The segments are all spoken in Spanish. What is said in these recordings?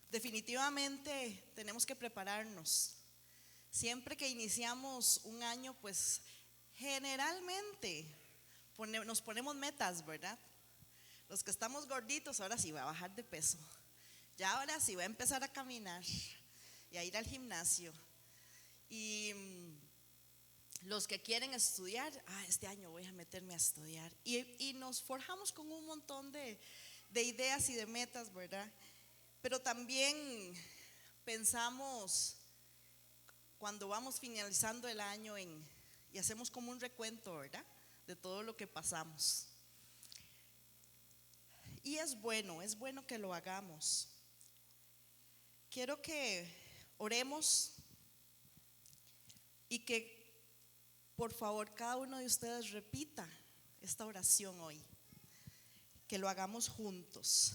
Definitivamente tenemos que prepararnos. Siempre que iniciamos un año, pues generalmente nos ponemos metas, ¿verdad? Los que estamos gorditos, ahora sí va a bajar de peso. Ya ahora sí va a empezar a caminar y a ir al gimnasio. Y los que quieren estudiar, este año voy a meterme a estudiar. Y nos forjamos con un montón de ideas y de metas, ¿verdad? Pero también pensamos cuando vamos finalizando el año y hacemos como un recuento, ¿verdad? De todo lo que pasamos. Y es bueno que lo hagamos. Quiero que oremos y que por favor cada uno de ustedes repita esta oración hoy. Que lo hagamos juntos.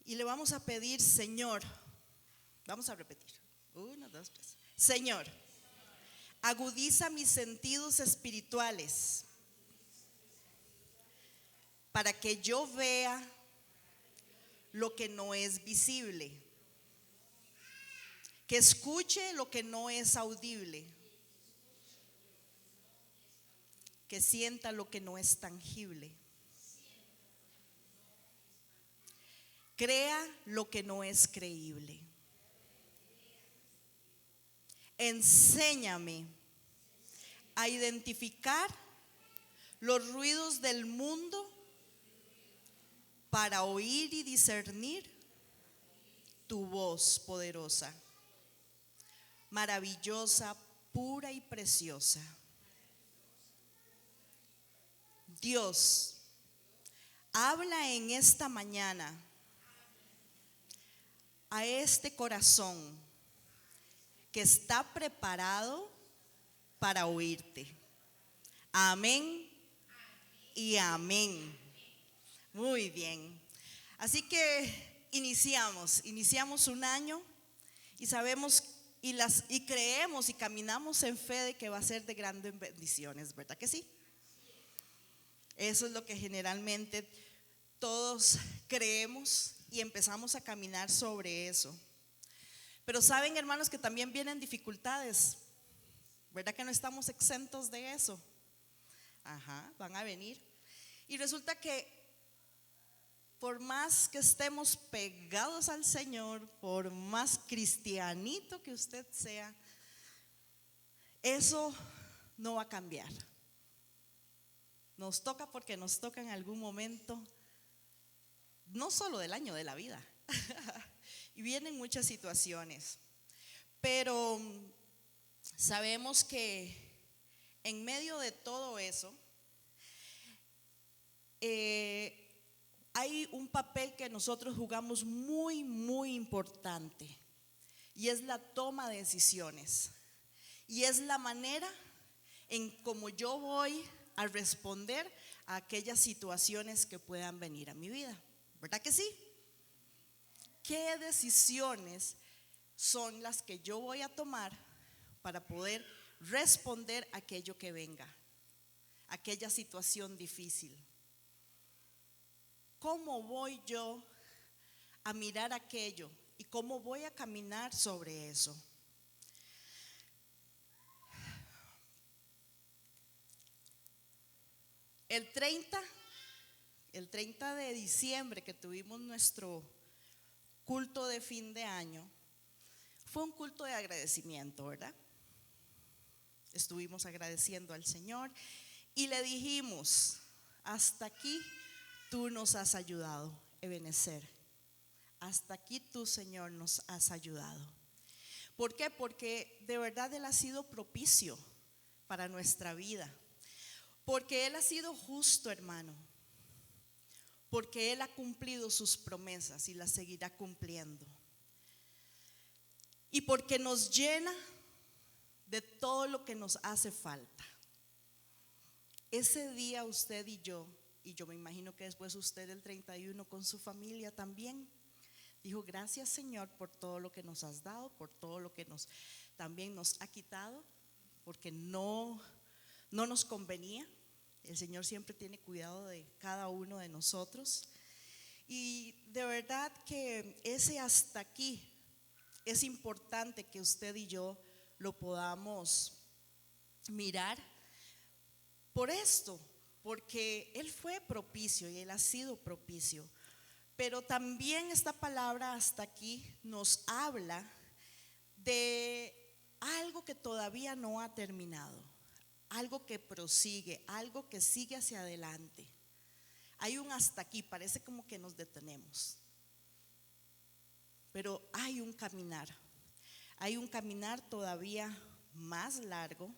Y le vamos a pedir, Señor, vamos a repetir. 1, 2, 3. Señor, agudiza mis sentidos espirituales para que yo vea lo que no es visible, que escuche lo que no es audible, que sienta lo que no es tangible, crea lo que no es creíble. Enséñame a identificar los ruidos del mundo para oír y discernir tu voz poderosa, maravillosa, pura y preciosa. Dios, habla en esta mañana a este corazón que está preparado para oírte. Amén y amén. Muy bien. Así que iniciamos un año y sabemos y creemos y caminamos en fe de que va a ser de grandes bendiciones, ¿verdad que sí? Eso es lo que generalmente todos creemos y empezamos a caminar sobre eso. Pero saben, hermanos, que también vienen dificultades, ¿verdad que no estamos exentos de eso? Van a venir. Y resulta que por más que estemos pegados al Señor, por más cristianito que usted sea, eso no va a cambiar. Nos toca porque nos toca en algún momento, no solo del año, de la vida. Y vienen muchas situaciones. Pero sabemos que en medio de todo eso, hay un papel que nosotros jugamos muy, muy importante. Y es la toma de decisiones. Y es la manera en cómo yo voy a responder a aquellas situaciones que puedan venir a mi vida. ¿Verdad que sí? ¿Qué decisiones son las que yo voy a tomar para poder responder a aquello que venga, aquella situación difícil? ¿Cómo voy yo a mirar aquello y cómo voy a caminar sobre eso? El 30 de diciembre que tuvimos nuestro culto de fin de año, fue un culto de agradecimiento, ¿verdad? Estuvimos agradeciendo al Señor y le dijimos: hasta aquí tú nos has ayudado, Ebenezer. Hasta aquí tú, Señor, nos has ayudado. ¿Por qué? Porque de verdad Él ha sido propicio para nuestra vida. Porque Él ha sido justo, hermano. Porque Él ha cumplido sus promesas y las seguirá cumpliendo. Y porque nos llena de todo lo que nos hace falta. Ese día usted y yo me imagino que después usted el 31 con su familia también, dijo: gracias, Señor, por todo lo que nos has dado, por todo lo que también nos ha quitado, porque no nos convenía. El Señor siempre tiene cuidado de cada uno de nosotros. Y de verdad que ese hasta aquí es importante que usted y yo lo podamos mirar por esto, porque Él fue propicio y Él ha sido propicio. Pero también esta palabra hasta aquí nos habla de algo que todavía no ha terminado, algo que prosigue, algo que sigue hacia adelante. Hay un hasta aquí, parece como que nos detenemos, pero hay un caminar todavía más largo.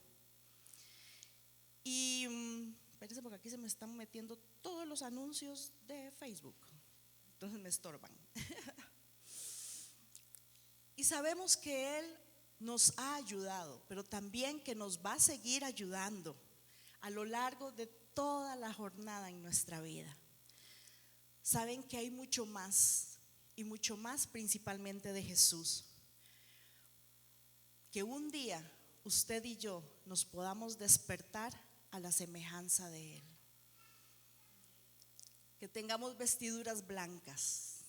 Y parece porque aquí se me están metiendo todos los anuncios de Facebook, entonces me estorban. Y sabemos que Él nos ha ayudado, pero también que nos va a seguir ayudando a lo largo de toda la jornada en nuestra vida. Saben que hay mucho más, y mucho más principalmente de Jesús. Que un día usted y yo nos podamos despertar a la semejanza de Él. Que tengamos vestiduras blancas.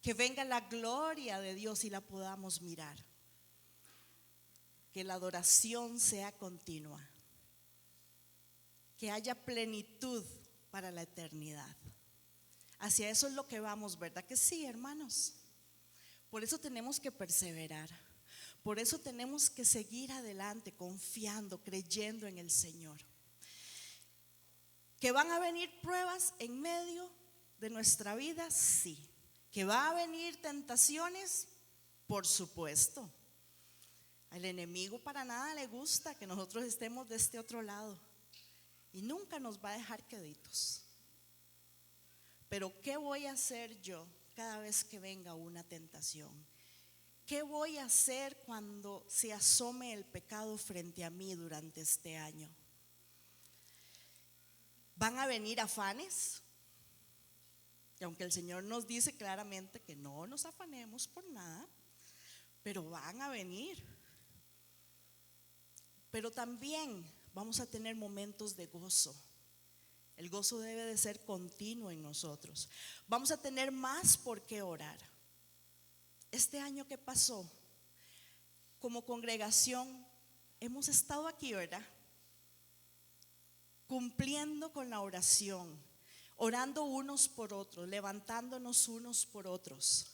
Que venga la gloria de Dios y la podamos mirar. Que la adoración sea continua. Que haya plenitud para la eternidad. Hacia eso es lo que vamos, ¿verdad que sí, hermanos? Por eso tenemos que perseverar. Por eso tenemos que seguir adelante, confiando, creyendo en el Señor. ¿Que van a venir pruebas en medio de nuestra vida? Sí. ¿Que va a venir tentaciones? Por supuesto. Al enemigo para nada le gusta que nosotros estemos de este otro lado. Y nunca nos va a dejar queditos. Pero ¿qué voy a hacer yo cada vez que venga una tentación? ¿Qué voy a hacer cuando se asome el pecado frente a mí durante este año? ¿Van a venir afanes? Y aunque el Señor nos dice claramente que no nos afanemos por nada, pero van a venir. Pero también vamos a tener momentos de gozo. El gozo debe de ser continuo en nosotros. Vamos a tener más por qué orar. Este año que pasó, como congregación, hemos estado aquí, ¿verdad? Cumpliendo con la oración, orando unos por otros, levantándonos unos por otros.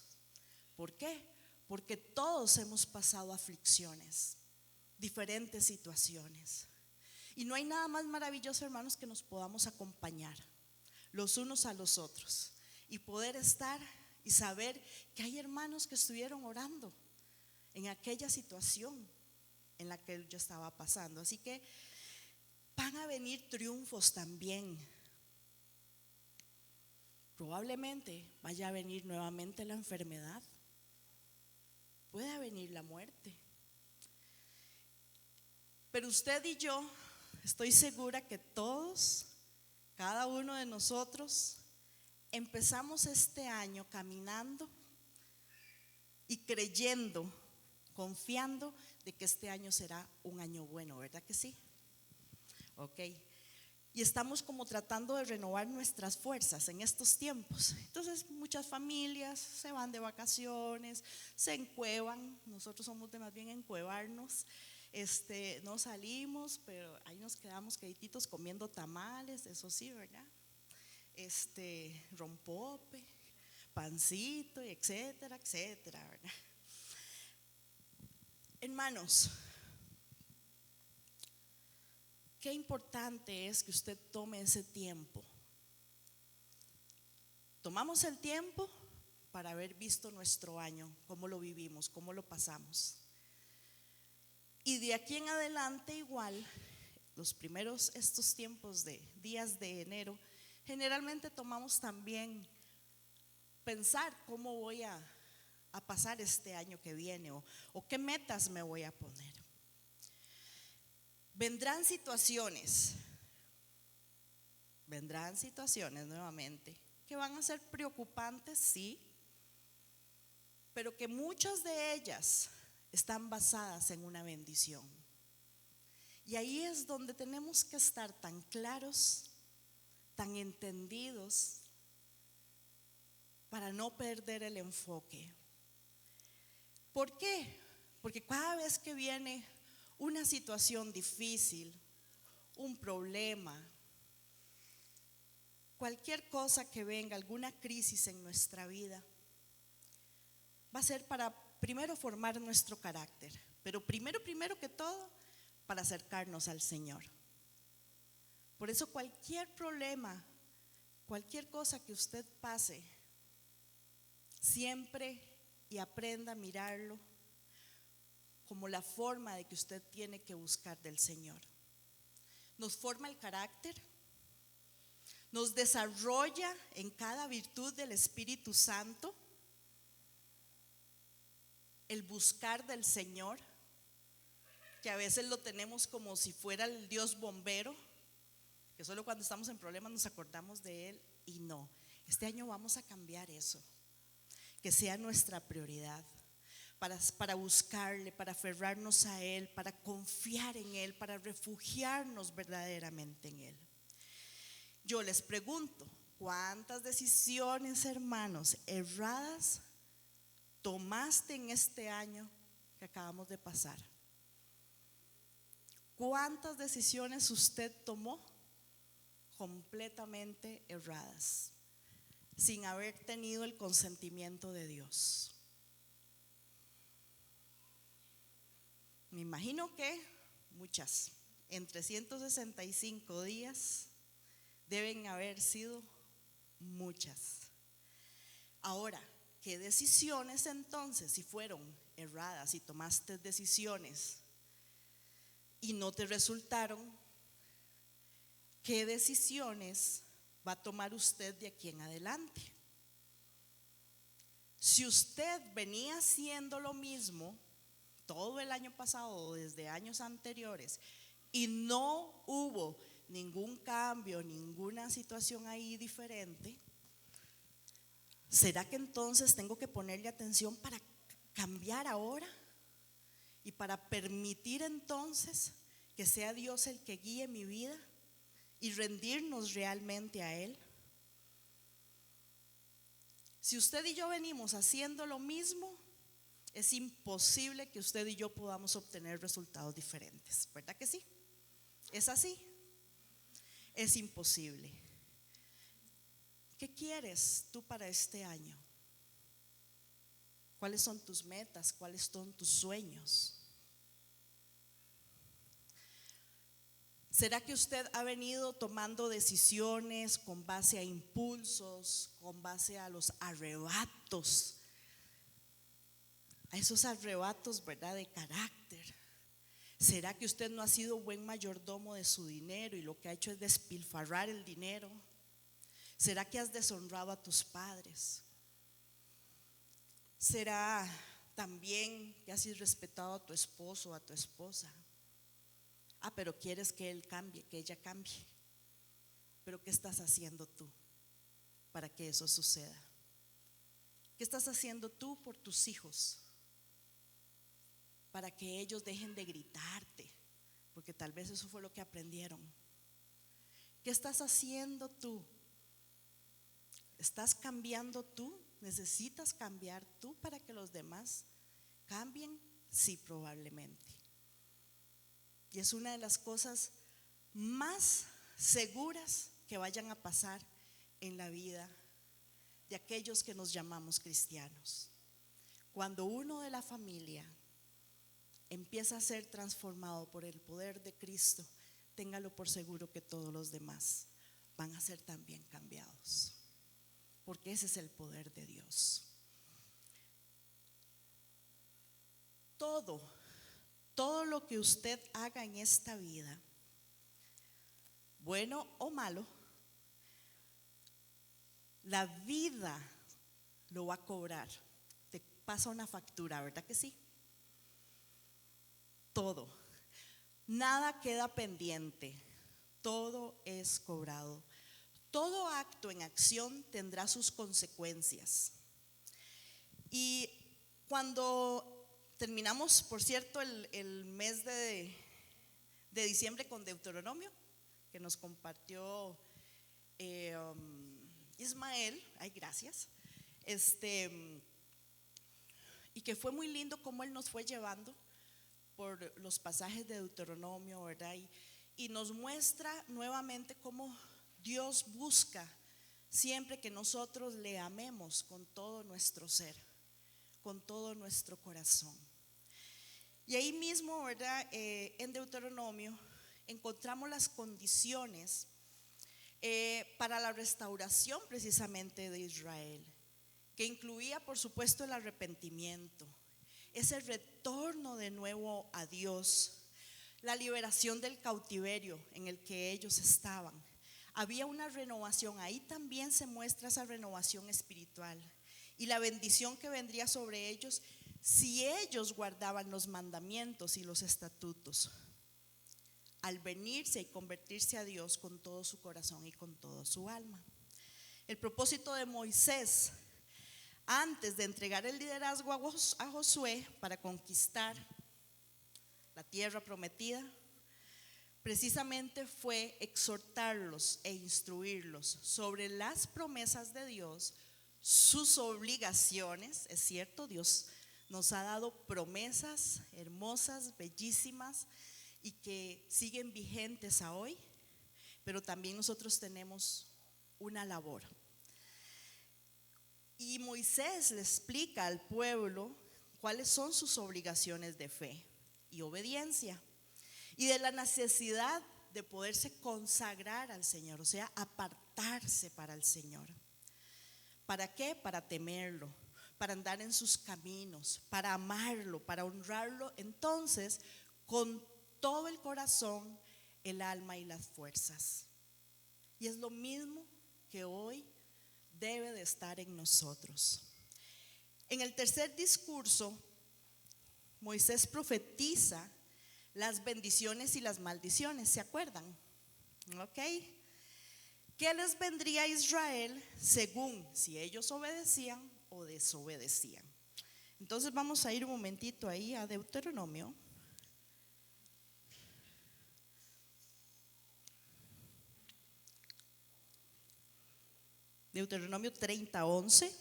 ¿Por qué? Porque todos hemos pasado aflicciones, diferentes situaciones. Y no hay nada más maravilloso, hermanos, que nos podamos acompañar los unos a los otros y poder estar y saber que hay hermanos que estuvieron orando en aquella situación en la que yo estaba pasando. Así que van a venir triunfos también. Probablemente vaya a venir nuevamente la enfermedad. Puede venir la muerte. Pero usted y yo, estoy segura que todos, cada uno de nosotros, empezamos este año caminando y creyendo, confiando de que este año será un año bueno, ¿verdad que sí? Ok. Y estamos como tratando de renovar nuestras fuerzas en estos tiempos. Entonces muchas familias se van de vacaciones, se encuevan. Nosotros somos de más bien encuevarnos. No salimos, pero ahí nos quedamos quedititos comiendo tamales, eso sí, ¿verdad? Rompope, pancito, etcétera, etcétera, ¿verdad? Hermanos, qué importante es que usted tome ese tiempo. Tomamos el tiempo para haber visto nuestro año, cómo lo vivimos, cómo lo pasamos. Y de aquí en adelante igual, los primeros estos tiempos de días de enero, generalmente tomamos también pensar cómo voy a pasar este año que viene o qué metas me voy a poner. Vendrán situaciones nuevamente que van a ser preocupantes, sí, pero que muchas de ellas están basadas en una bendición. Y ahí es donde tenemos que estar tan claros, tan entendidos, para no perder el enfoque. ¿Por qué? Porque cada vez que viene una situación difícil, un problema, cualquier cosa que venga, alguna crisis en nuestra vida, va a ser para primero formar nuestro carácter, pero primero que todo, para acercarnos al Señor. Por eso cualquier problema, cualquier cosa que usted pase, siempre y aprenda a mirarlo como la forma de que usted tiene que buscar del Señor. Nos forma el carácter, nos desarrolla en cada virtud del Espíritu Santo, el buscar del Señor, que a veces lo tenemos como si fuera el Dios bombero, que solo cuando estamos en problemas nos acordamos de Él, y no. Este año vamos a cambiar eso, que sea nuestra prioridad, para buscarle, para aferrarnos a Él, para confiar en Él, para refugiarnos verdaderamente en Él. Yo les pregunto, ¿cuántas decisiones, hermanos, erradas tomaste en este año que acabamos de pasar? ¿Cuántas decisiones usted tomó completamente erradas, sin haber tenido el consentimiento de Dios? Me imagino que muchas. En 365 días deben haber sido muchas. Ahora, ¿qué decisiones entonces, si fueron erradas, si tomaste decisiones y no te resultaron, qué decisiones va a tomar usted de aquí en adelante? Si usted venía haciendo lo mismo todo el año pasado o desde años anteriores y no hubo ningún cambio, ninguna situación ahí diferente, ¿será que entonces tengo que ponerle atención para cambiar ahora y para permitir entonces que sea Dios el que guíe mi vida y rendirnos realmente a Él? Si usted y yo venimos haciendo lo mismo, es imposible que usted y yo podamos obtener resultados diferentes, ¿verdad que sí? ¿Es así? Es imposible. ¿Qué quieres tú para este año? ¿Cuáles son tus metas? ¿Cuáles son tus sueños? ¿Será que usted ha venido tomando decisiones con base a impulsos, con base a los arrebatos? A esos arrebatos, ¿verdad?, de carácter. ¿Será que usted no ha sido buen mayordomo de su dinero y lo que ha hecho es despilfarrar el dinero? ¿Será que has deshonrado a tus padres? ¿Será también que has irrespetado a tu esposo o a tu esposa? Pero quieres que él cambie, que ella cambie. Pero ¿qué estás haciendo tú para que eso suceda? ¿Qué estás haciendo tú por tus hijos? Para que ellos dejen de gritarte, porque tal vez eso fue lo que aprendieron. ¿Qué estás haciendo tú? ¿Estás cambiando tú? ¿Necesitas cambiar tú para que los demás cambien? Sí, probablemente. Y es una de las cosas más seguras que vayan a pasar en la vida de aquellos que nos llamamos cristianos. Cuando uno de la familia empieza a ser transformado por el poder de Cristo, téngalo por seguro que todos los demás van a ser también cambiados, porque ese es el poder de Dios. Todo lo que usted haga en esta vida, bueno o malo, la vida lo va a cobrar. Te pasa una factura, ¿verdad que sí? Todo, nada queda pendiente, todo es cobrado. Todo acto en acción tendrá sus consecuencias. Y cuando terminamos, por cierto, el mes de diciembre con Deuteronomio, que nos compartió Ismael, ay, gracias. Y que fue muy lindo cómo Él nos fue llevando por los pasajes de Deuteronomio, ¿verdad? Y nos muestra nuevamente cómo Dios busca siempre que nosotros le amemos con todo nuestro ser, con todo nuestro corazón. Y ahí mismo, ¿verdad? En Deuteronomio encontramos las condiciones para la restauración precisamente de Israel, que incluía por supuesto el arrepentimiento, ese retorno de nuevo a Dios, la liberación del cautiverio en el que ellos estaban. Había una renovación, ahí también se muestra esa renovación espiritual y la bendición que vendría sobre ellos si ellos guardaban los mandamientos y los estatutos, al venirse y convertirse a Dios con todo su corazón y con toda su alma. El propósito de Moisés, antes de entregar el liderazgo a Josué para conquistar la tierra prometida, precisamente fue exhortarlos e instruirlos sobre las promesas de Dios, sus obligaciones. Es cierto, Dios nos ha dado promesas hermosas, bellísimas y que siguen vigentes a hoy, pero también nosotros tenemos una labor. Y Moisés le explica al pueblo cuáles son sus obligaciones de fe y obediencia, y de la necesidad de poderse consagrar al Señor, o sea, apartarse para el Señor. ¿Para qué? Para temerlo, para andar en sus caminos, para amarlo, para honrarlo, entonces, con todo el corazón, el alma y las fuerzas. Y es lo mismo que hoy debe de estar en nosotros. En el tercer discurso, Moisés profetiza las bendiciones y las maldiciones, ¿se acuerdan? ¿Ok? ¿Qué les vendría a Israel según si ellos obedecían o desobedecían? Entonces vamos a ir un momentito ahí a Deuteronomio. Deuteronomio 30:11.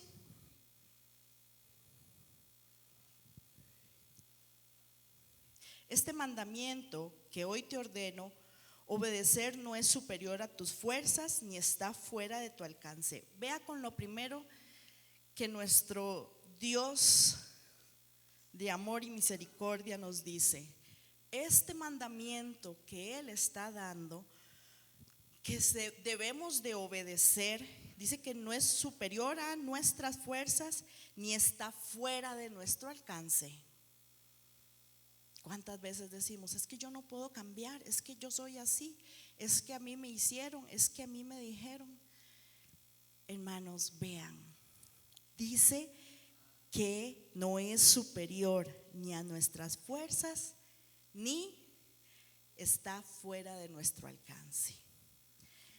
Este mandamiento que hoy te ordeno obedecer no es superior a tus fuerzas ni está fuera de tu alcance. Vea con lo primero que nuestro Dios de amor y misericordia nos dice: este mandamiento que Él está dando, que debemos de obedecer, dice que no es superior a nuestras fuerzas ni está fuera de nuestro alcance. ¿Cuántas veces decimos: es que yo no puedo cambiar, es que yo soy así, es que a mí me hicieron, es que a mí me dijeron? Hermanos, vean, dice que no es superior ni a nuestras fuerzas ni está fuera de nuestro alcance.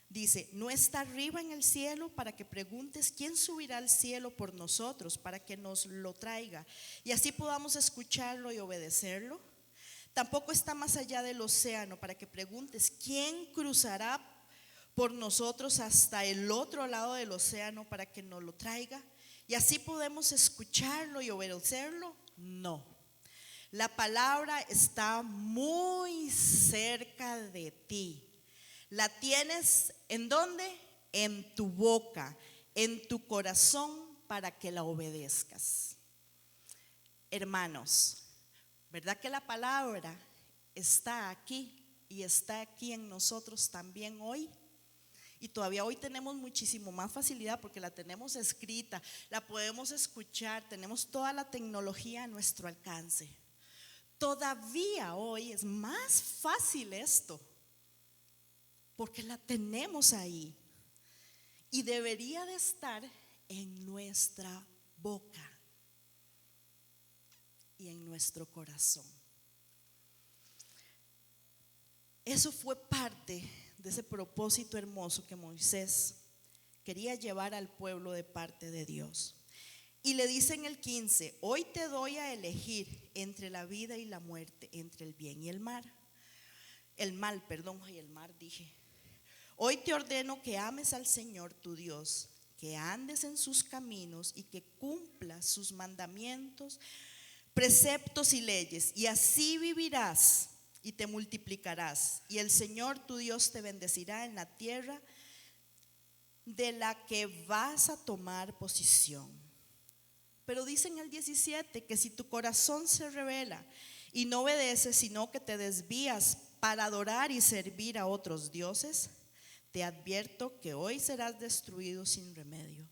Dice: no está arriba en el cielo para que preguntes quién subirá al cielo por nosotros para que nos lo traiga y así podamos escucharlo y obedecerlo. Tampoco está más allá del océano para que preguntes quién cruzará por nosotros hasta el otro lado del océano para que nos lo traiga y así podemos escucharlo y obedecerlo. No, la palabra está muy cerca de ti. La tienes ¿en dónde? En tu boca, en tu corazón, para que la obedezcas. Hermanos, ¿verdad que la palabra está aquí y está aquí en nosotros también hoy? Y todavía hoy tenemos muchísimo más facilidad porque la tenemos escrita, la podemos escuchar, tenemos toda la tecnología a nuestro alcance. Todavía hoy es más fácil esto, porque la tenemos ahí y debería de estar en nuestra boca y en nuestro corazón. Eso fue parte de ese propósito hermoso que Moisés quería llevar al pueblo de parte de Dios. Y le dice en el 15: hoy te doy a elegir entre la vida y la muerte, entre el bien y el mal. Hoy te ordeno que ames al Señor tu Dios, que andes en sus caminos y que cumplas sus mandamientos, preceptos y leyes, y así vivirás y te multiplicarás, y el Señor tu Dios te bendecirá en la tierra de la que vas a tomar posesión. Pero dice en el 17 que si tu corazón se rebela y no obedeces, sino que te desvías para adorar y servir a otros dioses, te advierto que hoy serás destruido sin remedio.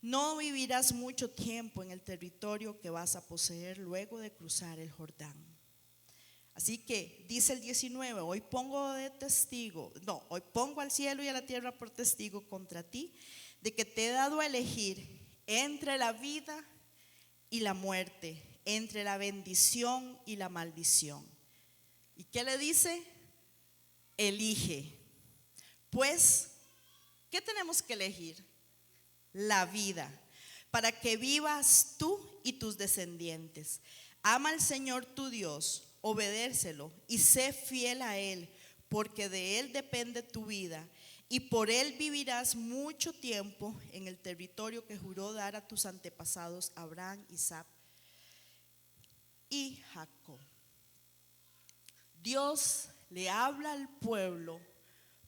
No vivirás mucho tiempo en el territorio que vas a poseer luego de cruzar el Jordán. Así que dice el 19, hoy pongo al cielo y a la tierra por testigo contra ti, de que te he dado a elegir entre la vida y la muerte, entre la bendición y la maldición. ¿Y qué le dice? Elige. Pues, ¿qué tenemos que elegir? La vida, para que vivas tú y tus descendientes. Ama al Señor tu Dios, obedécelo y sé fiel a Él, porque de Él depende tu vida, y por Él vivirás mucho tiempo en el territorio que juró dar a tus antepasados Abraham, Isaac y Jacob. Dios le habla al pueblo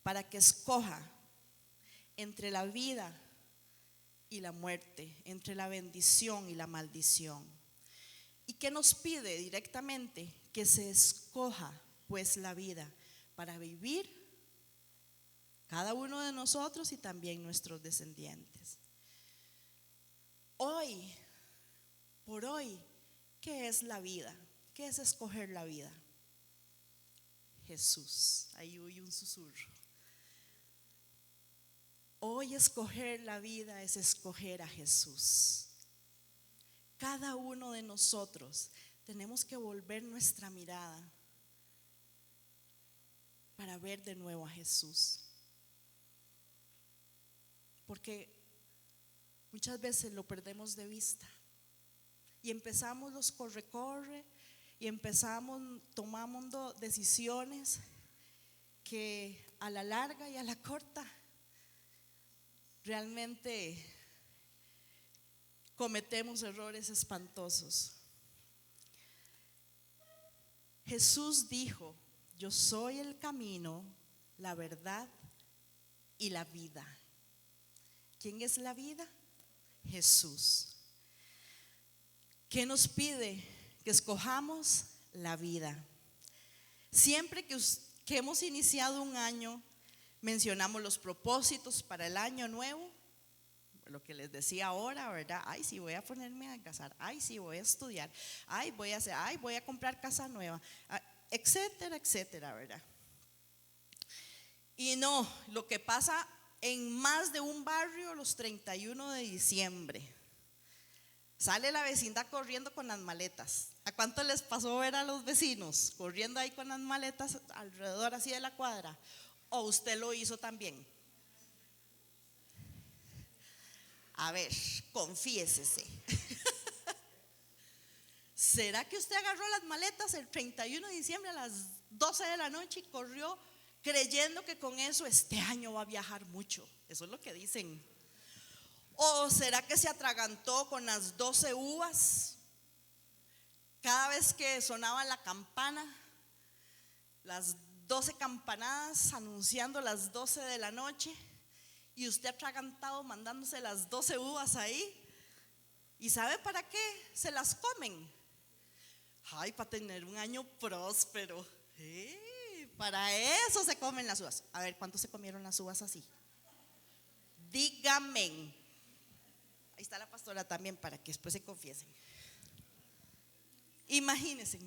para que escoja entre la vida y la muerte, entre la bendición y la maldición. ¿Y qué nos pide directamente? Que se escoja pues la vida para vivir cada uno de nosotros y también nuestros descendientes. Hoy, por hoy, ¿qué es la vida? ¿Qué es escoger la vida? Jesús. Ahí oí un susurro. Hoy escoger la vida es escoger a Jesús. Cada uno de nosotros tenemos que volver nuestra mirada para ver de nuevo a Jesús. Porque muchas veces lo perdemos de vista y empezamos los corre-corre y tomando decisiones que a la larga y a la corta realmente cometemos errores espantosos. Jesús dijo: yo soy el camino, la verdad y la vida. ¿Quién es la vida? Jesús. ¿Qué nos pide? Que escojamos la vida. Siempre que hemos iniciado un año, mencionamos los propósitos para el año nuevo. Lo que les decía ahora, ¿verdad? Ay, sí, voy a ponerme a casar. Ay, sí, voy a estudiar. Ay, voy a comprar casa nueva, etcétera, etcétera, ¿verdad? Y no, lo que pasa en más de un barrio los 31 de diciembre. Sale la vecindad corriendo con las maletas. ¿A cuánto les pasó ver a los vecinos corriendo ahí con las maletas alrededor así de la cuadra? ¿O usted lo hizo también? A ver, confiésese. ¿Será que usted agarró las maletas el 31 de diciembre a las 12 de la noche y corrió creyendo que con eso este año va a viajar mucho? Eso es lo que dicen. ¿O será que se atragantó con las 12 uvas? Cada vez que sonaba la campana, las 12 campanadas anunciando las 12 de la noche, y usted atragantado mandándose las 12 uvas ahí. ¿Y sabe para qué se las comen? Ay, para tener un año próspero. Para eso se comen las uvas. A ver, ¿cuántos se comieron las uvas así? Dígame. Ahí está la pastora también para que después se confiesen. Imagínense.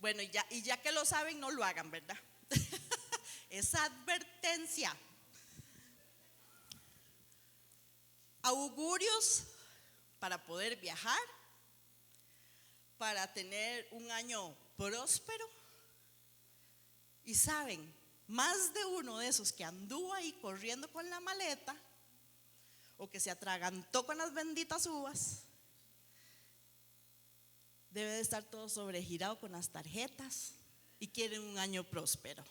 Bueno, y ya que lo saben, no lo hagan, ¿verdad? Esa advertencia. Augurios para poder viajar, para tener un año próspero. Y saben, más de uno de esos que anduvo ahí corriendo con la maleta o que se atragantó con las benditas uvas, debe de estar todo sobregirado con las tarjetas y quieren un año próspero.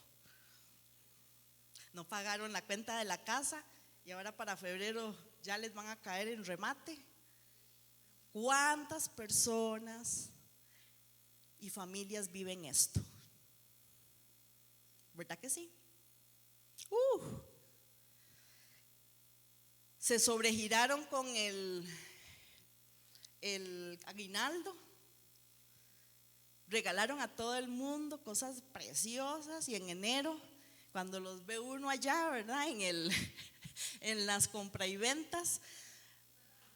No pagaron la cuenta de la casa y ahora para febrero ya les van a caer en remate. ¿Cuántas personas y familias viven esto? ¿Verdad que sí? Se sobregiraron con el aguinaldo, regalaron a todo el mundo cosas preciosas y en enero, cuando los ve uno allá, ¿verdad? En las compra y ventas,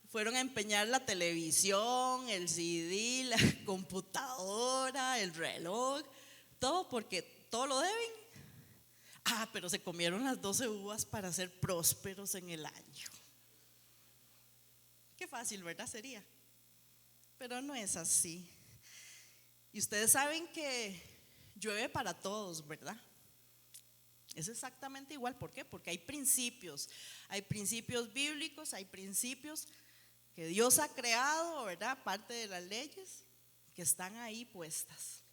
fueron a empeñar la televisión, el CD, la computadora, el reloj, todo porque todo lo deben. Pero se comieron las 12 uvas para ser prósperos en el año. Qué fácil, ¿verdad? Sería. Pero no es así. Y ustedes saben que llueve para todos, ¿verdad? Es exactamente igual. ¿Por qué? Porque hay principios bíblicos, hay principios que Dios ha creado, ¿verdad? Parte de las leyes que están ahí puestas.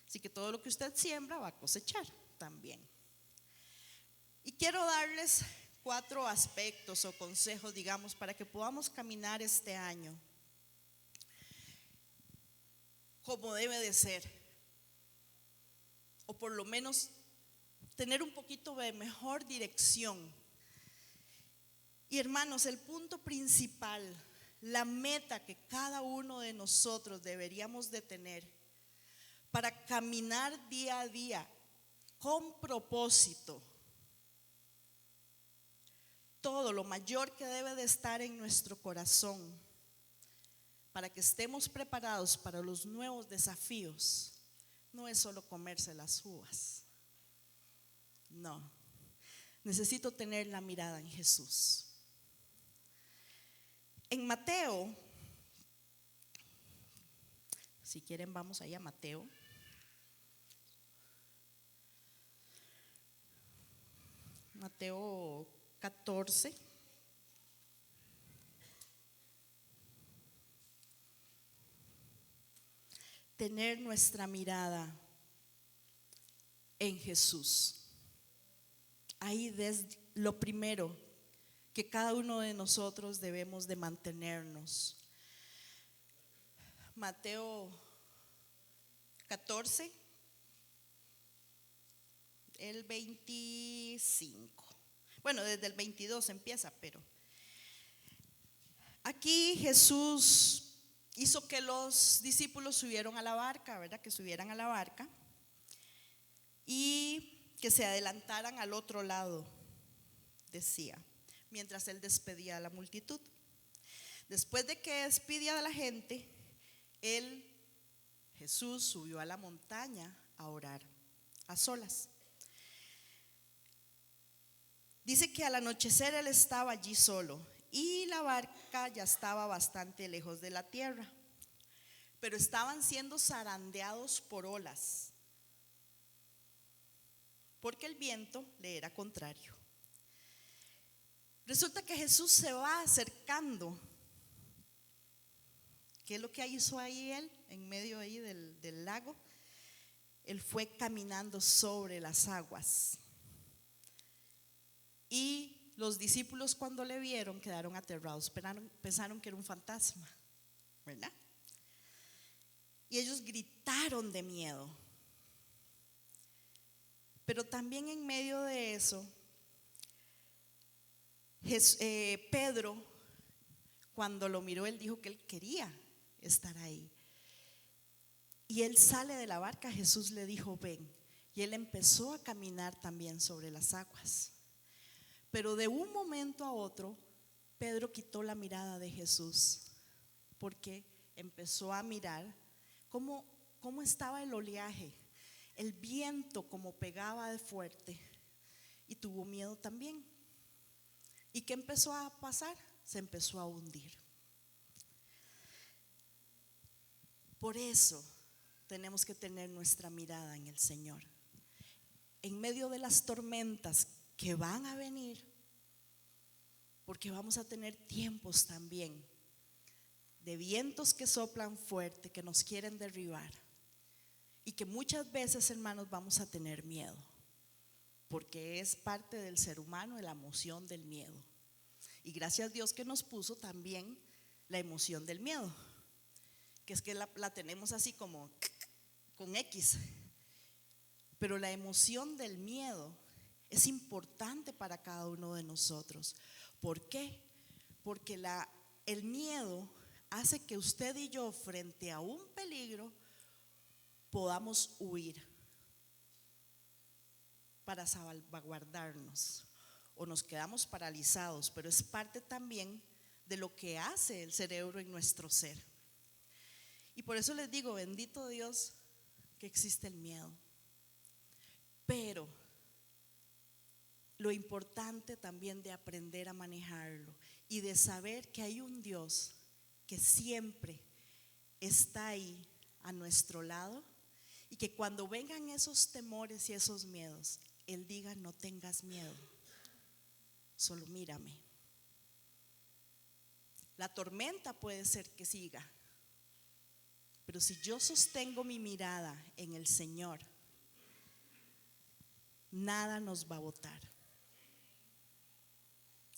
Así que todo lo que usted siembra va a cosechar también. Y quiero darles 4 aspectos o consejos, digamos, para que podamos caminar este año como debe de ser, o por lo menos tener un poquito de mejor dirección. Y hermanos, el punto principal, la meta que cada uno de nosotros deberíamos de tener para caminar día a día con propósito, todo lo mayor que debe de estar en nuestro corazón para que estemos preparados para los nuevos desafíos, no es solo comerse las uvas. No, necesito tener la mirada en Jesús. En Mateo, si quieren vamos ahí a Mateo. Mateo 14. Tener nuestra mirada en Jesús. Ahí es lo primero que cada uno de nosotros debemos de mantenernos. Mateo 14, el 25. Bueno, desde el 22 empieza, pero aquí Jesús hizo que los discípulos subieran a la barca, ¿verdad? Que subieran a la barca y que se adelantaran al otro lado, decía, mientras él despedía a la multitud. Después de que despidía a la gente, Jesús subió a la montaña a orar a solas. Dice que al anochecer él estaba allí solo y la barca ya estaba bastante lejos de la tierra, pero estaban siendo zarandeados por olas, porque el viento le era contrario. Resulta que Jesús se va acercando. ¿Qué es lo que hizo ahí él? En medio ahí del lago, él fue caminando sobre las aguas. Y los discípulos cuando le vieron quedaron aterrados, pensaron que era un fantasma, ¿verdad? Y ellos gritaron de miedo. Pero también en medio de eso, Pedro, cuando lo miró, él dijo que él quería estar ahí. Y él sale de la barca, Jesús le dijo, ven. Y él empezó a caminar también sobre las aguas. Pero de un momento a otro, Pedro quitó la mirada de Jesús, porque empezó a mirar cómo estaba el oleaje, el viento como pegaba de fuerte, y tuvo miedo también. ¿Y qué empezó a pasar? Se empezó a hundir. Por eso tenemos que tener nuestra mirada en el Señor. En medio de las tormentas que van a venir, porque vamos a tener tiempos también de vientos que soplan fuerte, que nos quieren derribar, y que muchas veces, hermanos, vamos a tener miedo, porque es parte del ser humano la emoción del miedo. Y gracias a Dios que nos puso también la emoción del miedo, que es que la tenemos así como con X. Pero la emoción del miedo es importante para cada uno de nosotros. ¿Por qué? Porque el miedo hace que usted y yo, frente a un peligro, podamos huir para salvaguardarnos, o nos quedamos paralizados, pero es parte también de lo que hace el cerebro en nuestro ser. Y por eso les digo, bendito Dios que existe el miedo. Pero lo importante también de aprender a manejarlo y de saber que hay un Dios que siempre está ahí a nuestro lado, y que cuando vengan esos temores y esos miedos, Él diga: no tengas miedo, solo mírame. La tormenta puede ser que siga, pero si yo sostengo mi mirada en el Señor, nada nos va a botar.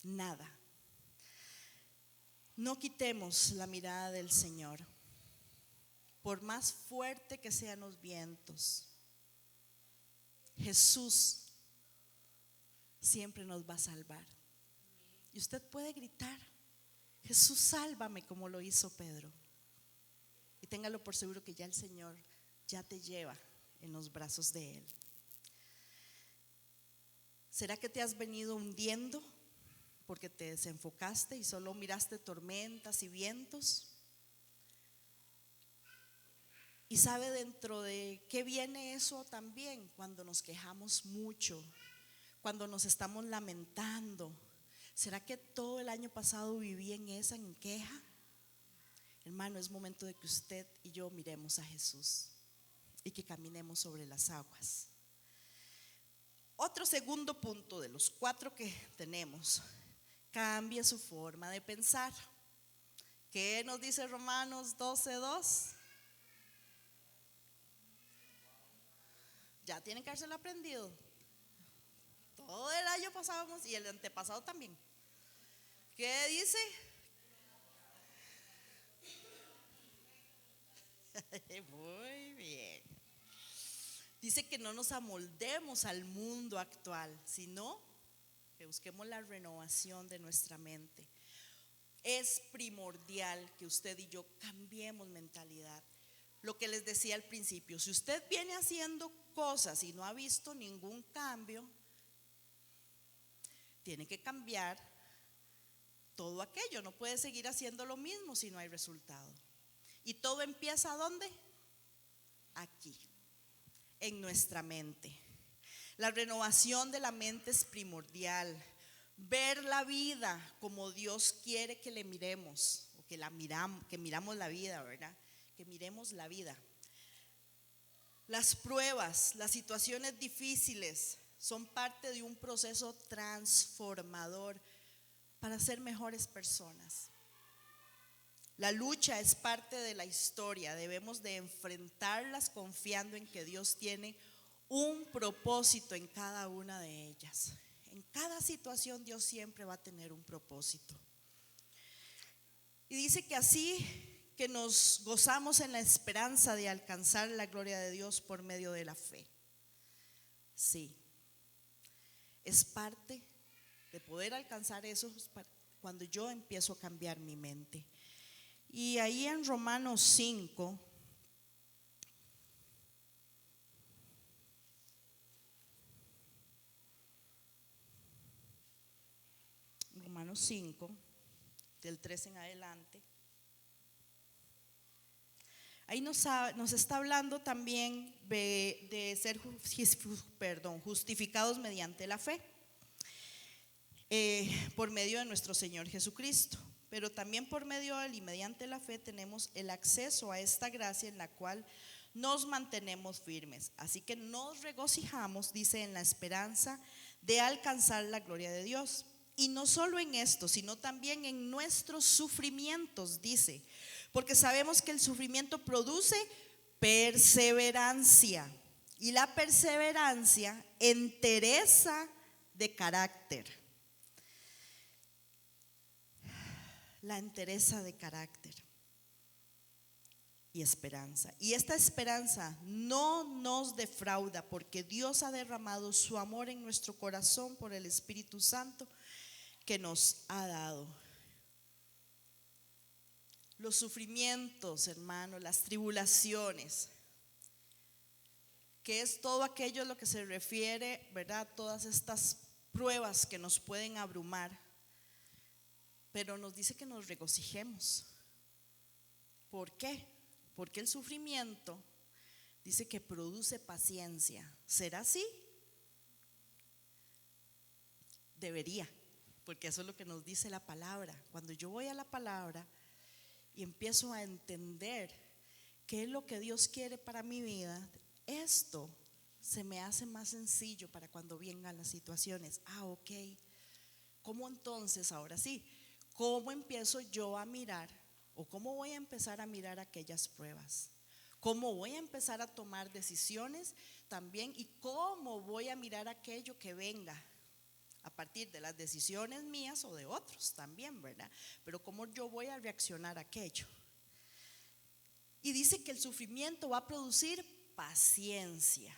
Nada. No quitemos la mirada del Señor. Por más fuerte que sean los vientos, Jesús siempre nos va a salvar. Y usted puede gritar: Jesús, sálvame, como lo hizo Pedro. Y téngalo por seguro que ya el Señor ya te lleva en los brazos de Él. ¿Será que te has venido hundiendo porque te desenfocaste y solo miraste tormentas y vientos? Y sabe dentro de qué viene eso también, cuando nos quejamos mucho, cuando nos estamos lamentando. ¿Será que todo el año pasado viví en queja? Hermano, es momento de que usted y yo miremos a Jesús y que caminemos sobre las aguas. Otro segundo punto de los 4 que tenemos: cambie su forma de pensar. ¿Qué nos dice Romanos 12:2? Ya tienen que habérselo aprendido. Todo el año pasábamos y el antepasado también. ¿Qué dice? Muy bien. Dice que no nos amoldemos al mundo actual, sino que busquemos la renovación de nuestra mente. Es primordial que usted y yo cambiemos mentalidad. Lo que les decía al principio, si usted viene haciendo cosas y no ha visto ningún cambio, tiene que cambiar todo aquello. No puede seguir haciendo lo mismo si no hay resultado. Y todo empieza ¿dónde? Aquí, en nuestra mente. La renovación de la mente es primordial. Ver la vida como Dios quiere que le miremos, o que miramos la vida, ¿verdad? Que miremos la vida. Las pruebas, las situaciones difíciles son parte de un proceso transformador para ser mejores personas. La lucha es parte de la historia. Debemos de enfrentarlas confiando en que Dios tiene un propósito en cada una de ellas. En cada situación Dios siempre va a tener un propósito. Y dice que así que nos gozamos en la esperanza de alcanzar la gloria de Dios por medio de la fe. Sí, es parte de poder alcanzar eso cuando yo empiezo a cambiar mi mente. Y ahí en Romanos 5, del 3 en adelante, ahí nos está hablando también de ser justificados mediante la fe, por medio de nuestro Señor Jesucristo. Pero también por medio de él y mediante la fe tenemos el acceso a esta gracia en la cual nos mantenemos firmes. Así que nos regocijamos, dice, en la esperanza de alcanzar la gloria de Dios. Y no solo en esto, sino también en nuestros sufrimientos, dice, porque sabemos que el sufrimiento produce perseverancia, Y la perseverancia, entereza de carácter. La entereza de carácter y esperanza. Y esta esperanza no nos defrauda, porque Dios ha derramado su amor en nuestro corazón por el Espíritu Santo que nos ha dado. Los sufrimientos, hermanos, las tribulaciones, que es todo aquello a lo que se refiere, ¿verdad? Todas estas pruebas que nos pueden abrumar, pero nos dice que nos regocijemos. ¿Por qué? Porque el sufrimiento dice que produce paciencia. ¿Será así? Debería, porque eso es lo que nos dice la palabra. Cuando yo voy a la palabra y empiezo a entender qué es lo que Dios quiere para mi vida, esto se me hace más sencillo para cuando vengan las situaciones. Ok, ¿cómo entonces, ahora sí, cómo empiezo yo a mirar, o cómo voy a empezar a mirar aquellas pruebas? ¿Cómo voy a empezar a tomar decisiones también? ¿Y cómo voy a mirar aquello que venga a partir de las decisiones mías o de otros también, ¿verdad? Pero cómo yo voy a reaccionar a aquello. Y dice que el sufrimiento va a producir paciencia,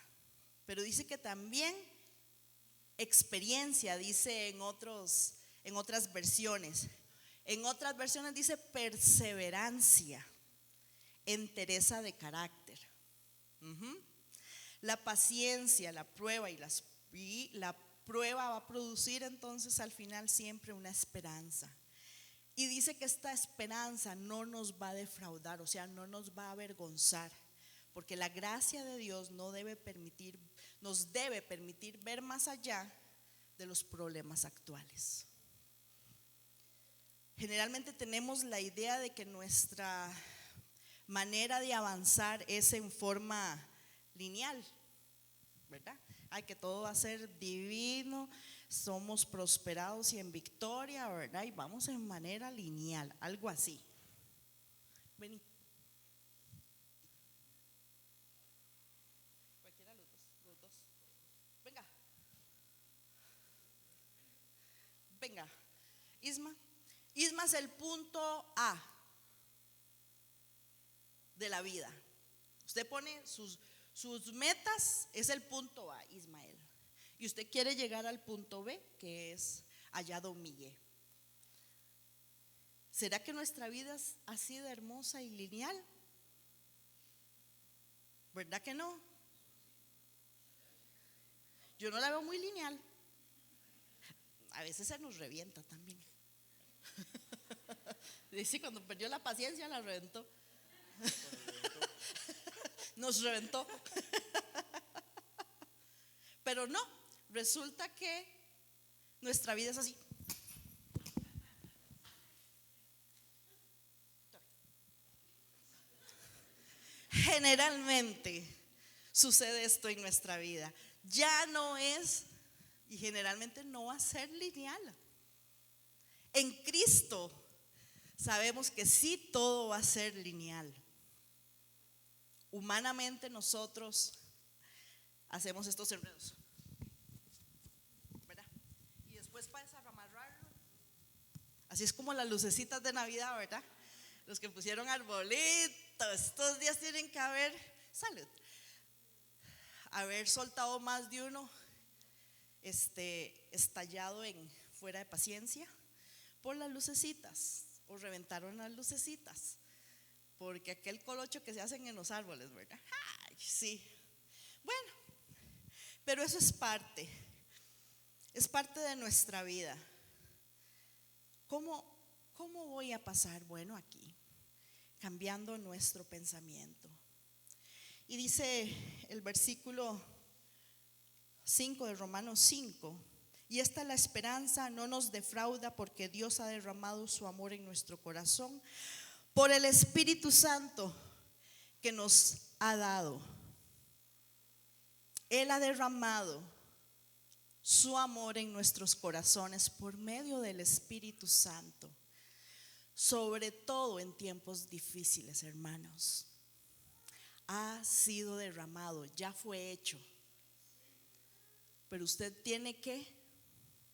pero dice que también experiencia, dice en otras versiones. En otras versiones dice perseverancia, entereza de carácter. La paciencia, la prueba y la prueba va a producir entonces al final siempre una esperanza. Y dice que esta esperanza no nos va a defraudar, o sea, no nos va a avergonzar, porque la gracia de Dios nos debe permitir ver más allá de los problemas actuales. Generalmente tenemos la idea de que nuestra manera de avanzar es en forma lineal, ¿verdad? Ay, que todo va a ser divino, somos prosperados y en victoria, ¿verdad? Y vamos en manera lineal, algo así. Vení. Cualquiera de los dos. Venga. Venga. Isma es el punto A de la vida. Usted pone sus metas, es el punto A, Ismael. Y usted quiere llegar al punto B, que es allá Don Miguel. ¿Será que nuestra vida es así de hermosa y lineal? ¿Verdad que no? Yo no la veo muy lineal. A veces se nos revienta también. Dice, cuando perdió la paciencia la reventó. Nos reventó. Pero no, resulta que nuestra vida es así. Generalmente sucede esto en nuestra vida. Ya no es, y generalmente no va a ser lineal. En Cristo sabemos que sí, todo va a ser lineal. Humanamente nosotros hacemos estos enredos, ¿verdad? Y después para desamarrarlo, así es como las lucecitas de Navidad, ¿verdad? Los que pusieron arbolitos, estos días tienen que haber, haber soltado más de uno, estallado en fuera de paciencia por las lucecitas, o reventaron las lucecitas, porque aquel colocho que se hacen en los árboles, ¿verdad? Ay, sí. Bueno, pero eso es parte de nuestra vida. ¿Cómo voy a pasar? Bueno, aquí, cambiando nuestro pensamiento. Y dice el versículo 5 de Romanos 5: y esta es la esperanza, no nos defrauda, porque Dios ha derramado su amor en nuestro corazón por el Espíritu Santo que nos ha dado. Él ha derramado su amor en nuestros corazones por medio del Espíritu Santo, sobre todo en tiempos difíciles, hermanos. ha sido derramado, ya fue hecho. Pero usted tiene que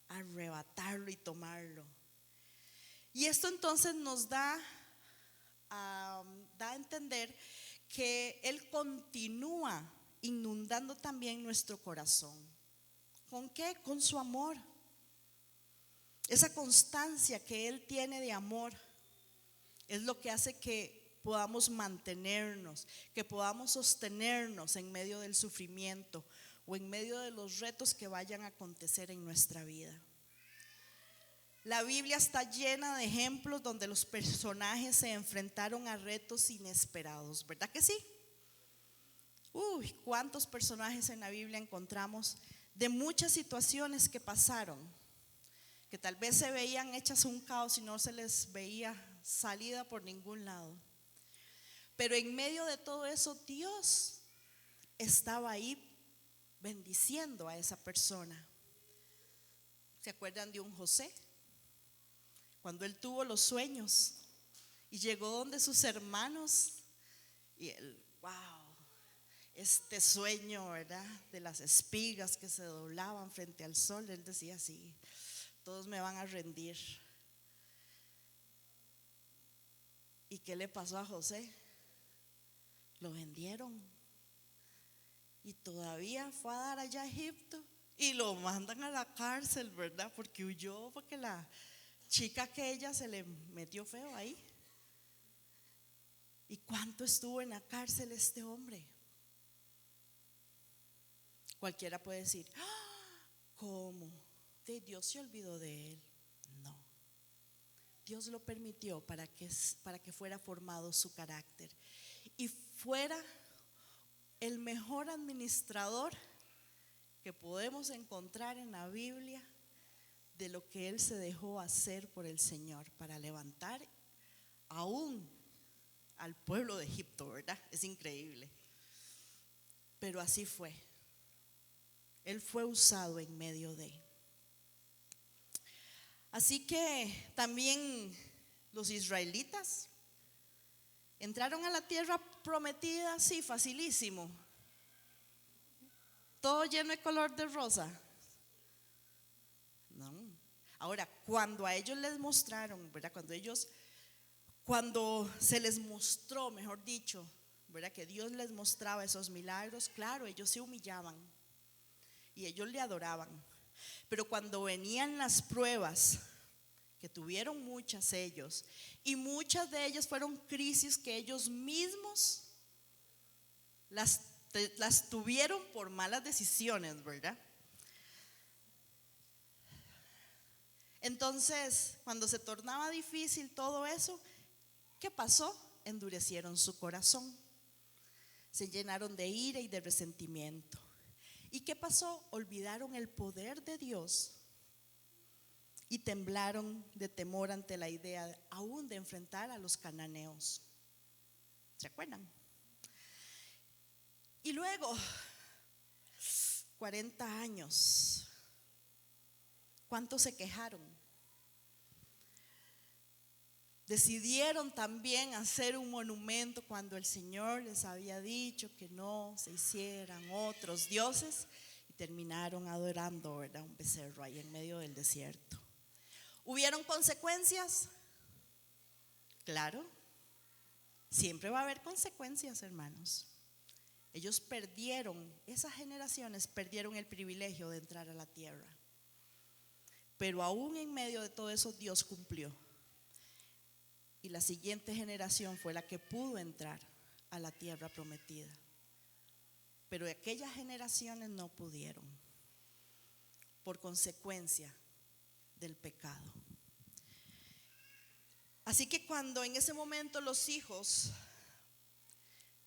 arrebatarlo y tomarlo. Y esto entonces nos da a entender que Él continúa inundando también nuestro corazón. ¿Con qué? Con su amor. Esa constancia que Él tiene de amor es lo que hace que podamos mantenernos, que podamos sostenernos en medio del sufrimiento o en medio de los retos que vayan a acontecer en nuestra vida. La Biblia está llena de ejemplos donde los personajes se enfrentaron a retos inesperados, ¿verdad que sí? Uy, cuántos personajes en la Biblia encontramos de muchas situaciones que pasaron, que tal vez se veían hechas un caos y no se les veía salida por ningún lado. Pero en medio de todo eso, Dios estaba ahí bendiciendo a esa persona. ¿Se acuerdan de un José? Cuando él tuvo los sueños y llegó donde sus hermanos y él, wow, este sueño, ¿verdad? De las espigas que se doblaban frente al sol, él decía, sí, todos me van a rendir. ¿Y qué le pasó a José? Lo vendieron y todavía fue a dar allá a Egipto y lo mandan a la cárcel, ¿verdad? Porque huyó, porque la chica que ella se le metió feo ahí. ¿Y cuánto estuvo en la cárcel este hombre? Cualquiera puede decir, ¿cómo? ¿Dios se olvidó de él? No. Dios lo permitió para que fuera formado su carácter y fuera el mejor administrador que podemos encontrar en la Biblia de lo que él se dejó hacer por el Señor para levantar aún al pueblo de Egipto, ¿verdad? Es increíble. Pero así fue. Él fue usado en medio de. Así que también los israelitas entraron a la tierra prometida, sí, facilísimo. Todo lleno de color de rosa. No. Ahora, cuando a ellos les mostraron, ¿verdad? Cuando se les mostró, mejor dicho, ¿verdad? Que Dios les mostraba esos milagros, claro, ellos se humillaban y ellos le adoraban. Pero cuando venían las pruebas, que tuvieron muchas ellos, y muchas de ellas fueron crisis que ellos mismos las tuvieron por malas decisiones, ¿verdad? Entonces, cuando se tornaba difícil todo eso, ¿qué pasó? Endurecieron su corazón, se llenaron de ira y de resentimiento. ¿Y qué pasó? Olvidaron el poder de Dios y temblaron de temor ante la idea aún de enfrentar a los cananeos. ¿Se acuerdan? Y luego, 40 años, ¿cuántos se quejaron? Decidieron también hacer un monumento cuando el Señor les había dicho que no se hicieran otros dioses y terminaron adorando, ¿verdad? Un becerro ahí en medio del desierto. ¿Hubieron consecuencias? Claro, siempre va a haber consecuencias, hermanos. Ellos perdieron, esas generaciones perdieron el privilegio de entrar a la tierra. Pero aún en medio de todo eso Dios cumplió. Y la siguiente generación fue la que pudo entrar a la tierra prometida. Pero aquellas generaciones no pudieron por consecuencia del pecado. Así que cuando en ese momento los hijos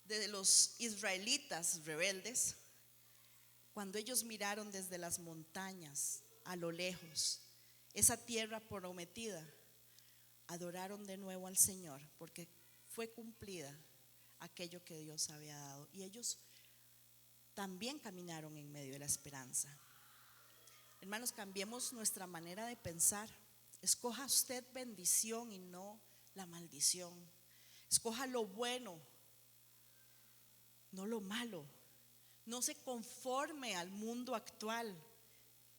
de los israelitas rebeldes, cuando ellos miraron desde las montañas a lo lejos esa tierra prometida, adoraron de nuevo al Señor porque fue cumplida aquello que Dios había dado. Y ellos también caminaron en medio de la esperanza. Hermanos, cambiemos nuestra manera de pensar. Escoja usted bendición y no la maldición. Escoja lo bueno no lo malo. No se conforme al mundo actual.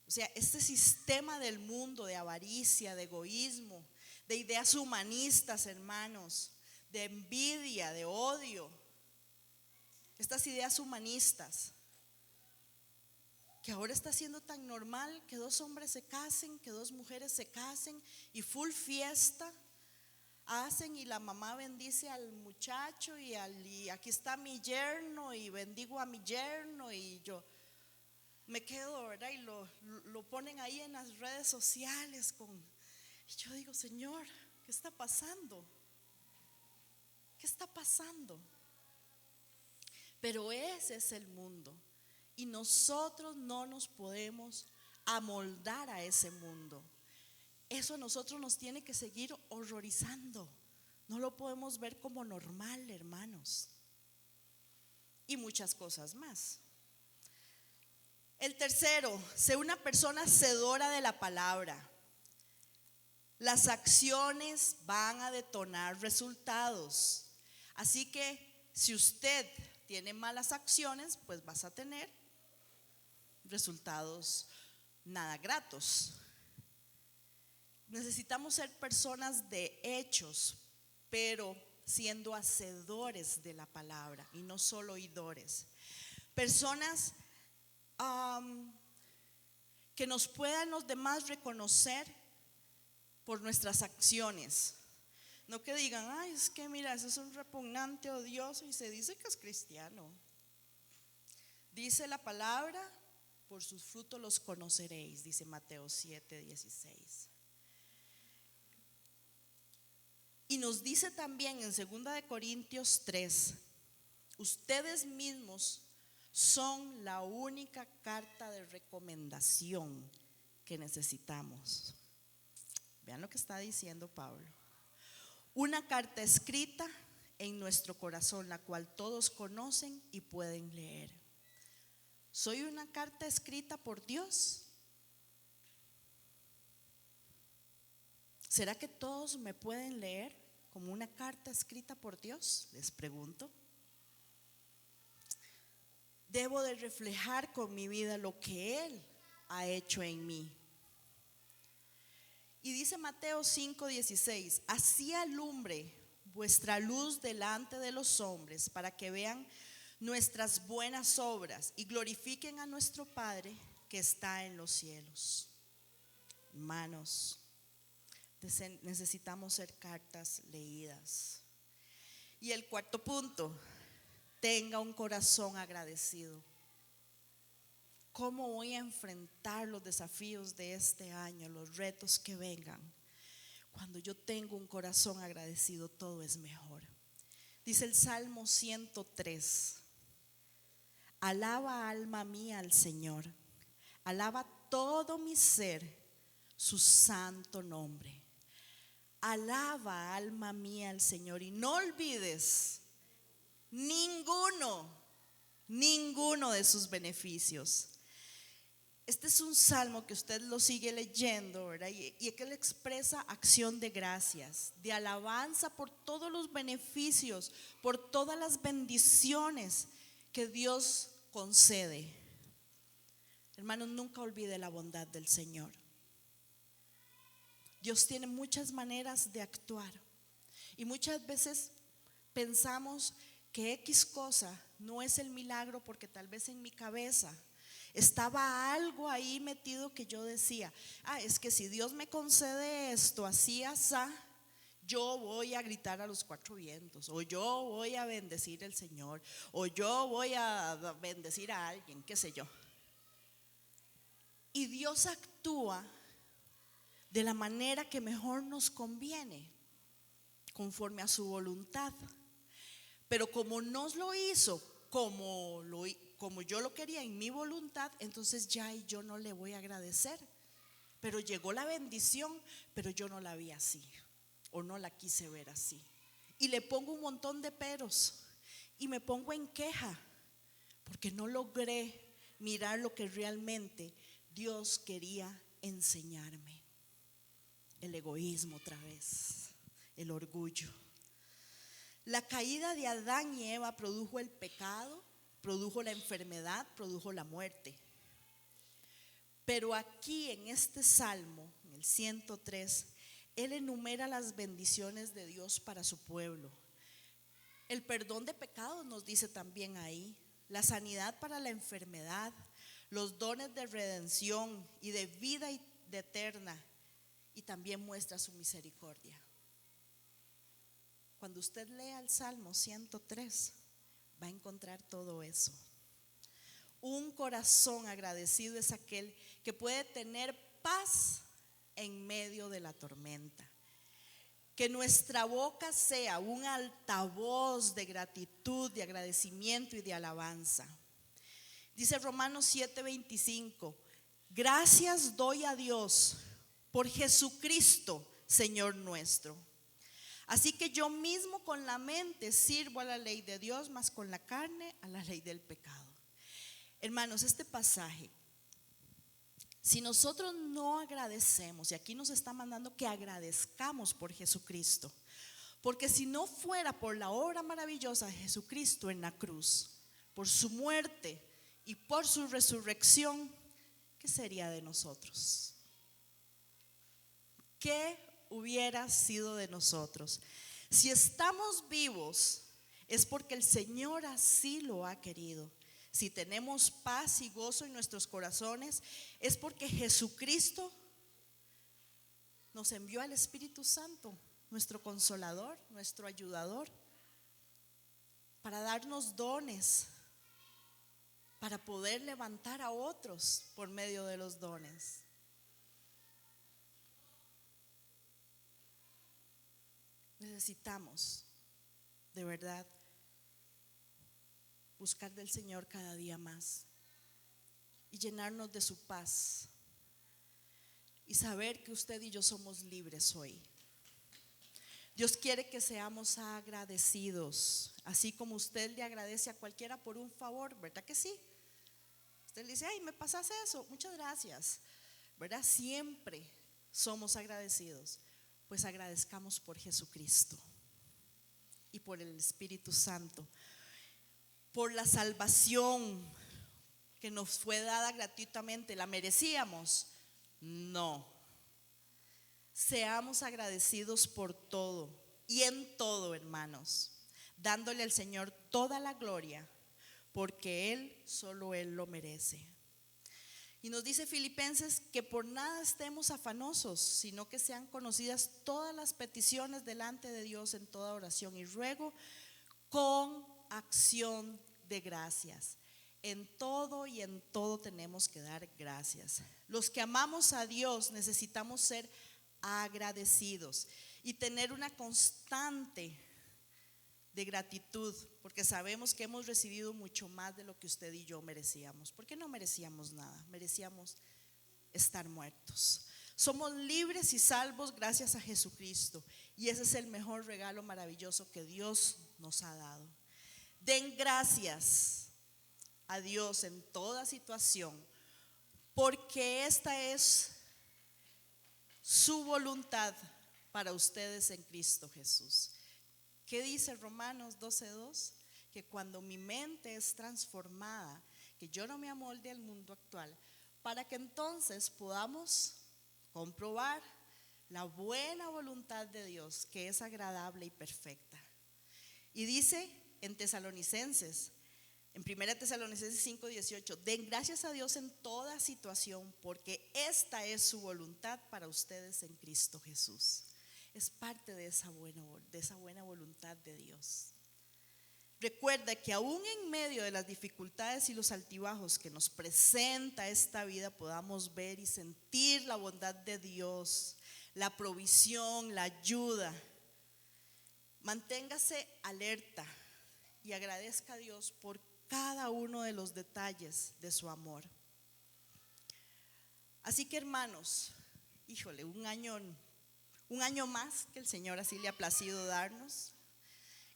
O sea, este sistema del mundo de avaricia, de egoísmo, de ideas humanistas, hermanos, de envidia, de odio, estas ideas humanistas, que ahora está siendo tan normal que dos hombres se casen, que dos mujeres se casen y full fiesta hacen, y la mamá bendice al muchacho y aquí está mi yerno y bendigo a mi yerno, y yo me quedo, ¿verdad? Y lo ponen ahí en las redes sociales y yo digo, Señor, ¿qué está pasando? ¿Qué está pasando? Pero ese es el mundo y nosotros no nos podemos amoldar a ese mundo. Eso a nosotros nos tiene que seguir horrorizando. No lo podemos ver como normal, hermanos. Y muchas cosas más. El tercero, sé una persona hacedora de la palabra. Las acciones van a detonar resultados. Así que si usted tiene malas acciones, pues vas a tener resultados nada gratos. Necesitamos ser personas de hechos, pero siendo hacedores de la palabra y no solo oidores. Personas que nos puedan los demás reconocer por nuestras acciones. No que digan, ay, es que mira, ese es un repugnante, odioso, y se dice que es cristiano. Dice la palabra, por sus frutos los conoceréis, dice Mateo 7:16. Y nos dice también en 2 Corintios 3, ustedes mismos son la única carta de recomendación que necesitamos. Vean lo que está diciendo Pablo. Una carta escrita en nuestro corazón, la cual todos conocen y pueden leer. ¿Soy una carta escrita por Dios? ¿Será que todos me pueden leer como una carta escrita por Dios? Les pregunto. Debo de reflejar con mi vida lo que Él ha hecho en mí. Y dice Mateo 5:16, así alumbre vuestra luz delante de los hombres, para que vean nuestras buenas obras y glorifiquen a nuestro Padre que está en los cielos. Hermanos, necesitamos ser cartas leídas. Y el cuarto punto, tenga un corazón agradecido. ¿Cómo voy a enfrentar los desafíos de este año, los retos que vengan? Cuando yo tengo un corazón agradecido, todo es mejor. Dice el Salmo 103, alaba alma mía al Señor, alaba todo mi ser su santo nombre. Alaba alma mía al Señor y no olvides ninguno de sus beneficios. Este es un salmo que usted lo sigue leyendo, ¿verdad? Y que le expresa acción de gracias, de alabanza por todos los beneficios, por todas las bendiciones que Dios concede. Hermanos, nunca olvide la bondad del Señor. Dios tiene muchas maneras de actuar y muchas veces pensamos que X cosa no es el milagro porque tal vez en mi cabeza estaba algo ahí metido que yo decía, es que si Dios me concede esto así, asá, yo voy a gritar a los cuatro vientos, o yo voy a bendecir al Señor, o yo voy a bendecir a alguien, qué sé yo. Y Dios actúa de la manera que mejor nos conviene, conforme a su voluntad. Pero como nos lo hizo como yo lo quería en mi voluntad, entonces ya yo no le voy a agradecer. Pero llegó la bendición, pero yo no la vi así, o no la quise ver así. Y le pongo un montón de peros y me pongo en queja porque no logré mirar lo que realmente Dios quería enseñarme. El egoísmo otra vez, el orgullo. La caída de Adán y Eva produjo el pecado, produjo la enfermedad, produjo la muerte. Pero aquí en este salmo, en el 103, él enumera las bendiciones de Dios para su pueblo. El perdón de pecados nos dice también ahí, la sanidad para la enfermedad, los dones de redención y de vida eterna, y también muestra su misericordia. Cuando usted lea el Salmo 103, va a encontrar todo eso. Un corazón agradecido es aquel que puede tener paz en medio de la tormenta. Que nuestra boca sea un altavoz de gratitud, de agradecimiento y de alabanza. Dice Romanos 7:25, gracias doy a Dios por Jesucristo, Señor nuestro. Así que yo mismo con la mente sirvo a la ley de Dios, mas con la carne a la ley del pecado. Hermanos, este pasaje, si nosotros no agradecemos, y aquí nos está mandando que agradezcamos por Jesucristo, porque si no fuera por la obra maravillosa de Jesucristo en la cruz, por su muerte y por su resurrección, ¿qué sería de nosotros? ¿Qué hubiera sido de nosotros? Si estamos vivos, es porque el Señor así lo ha querido. Si tenemos paz y gozo en nuestros corazones, es porque Jesucristo nos envió al Espíritu Santo, nuestro consolador, nuestro ayudador, para darnos dones, para poder levantar a otros por medio de los dones. Necesitamos, de verdad, buscar del Señor cada día más y llenarnos de su paz y saber que usted y yo somos libres hoy. Dios quiere que seamos agradecidos, así como usted le agradece a cualquiera por un favor, ¿verdad que sí? Usted le dice, ay, me pasas eso, muchas gracias, ¿verdad? Siempre somos agradecidos. Pues agradezcamos por Jesucristo y por el Espíritu Santo, por la salvación que nos fue dada gratuitamente. ¿La merecíamos? No. Seamos agradecidos por todo y en todo, hermanos, dándole al Señor toda la gloria, porque Él, solo Él lo merece. Y nos dice Filipenses que por nada estemos afanosos, sino que sean conocidas todas las peticiones delante de Dios en toda oración y ruego con acción de gracias. En todo y en todo tenemos que dar gracias. Los que amamos a Dios necesitamos ser agradecidos y tener una constante de gratitud, porque sabemos que hemos recibido mucho más de lo que usted y yo merecíamos, porque no merecíamos nada, merecíamos estar muertos. Somos libres y salvos gracias a Jesucristo, y ese es el mejor regalo maravilloso que Dios nos ha dado. Den gracias a Dios en toda situación, porque esta es su voluntad para ustedes en Cristo Jesús. ¿Qué dice Romanos 12:2? Que cuando mi mente es transformada, que yo no me amolde al mundo actual, para que entonces podamos comprobar la buena voluntad de Dios, que es agradable y perfecta. Y dice en Tesalonicenses, en 1 Tesalonicenses 5:18, den gracias a Dios en toda situación, porque esta es su voluntad para ustedes en Cristo Jesús. Es parte de esa buena voluntad de Dios. Recuerda que aún en medio de las dificultades y los altibajos que nos presenta esta vida, podamos ver y sentir la bondad de Dios, la provisión, la ayuda. Manténgase alerta y agradezca a Dios por cada uno de los detalles de su amor. Así que, hermanos, híjole, un año más que el Señor así le ha placido darnos,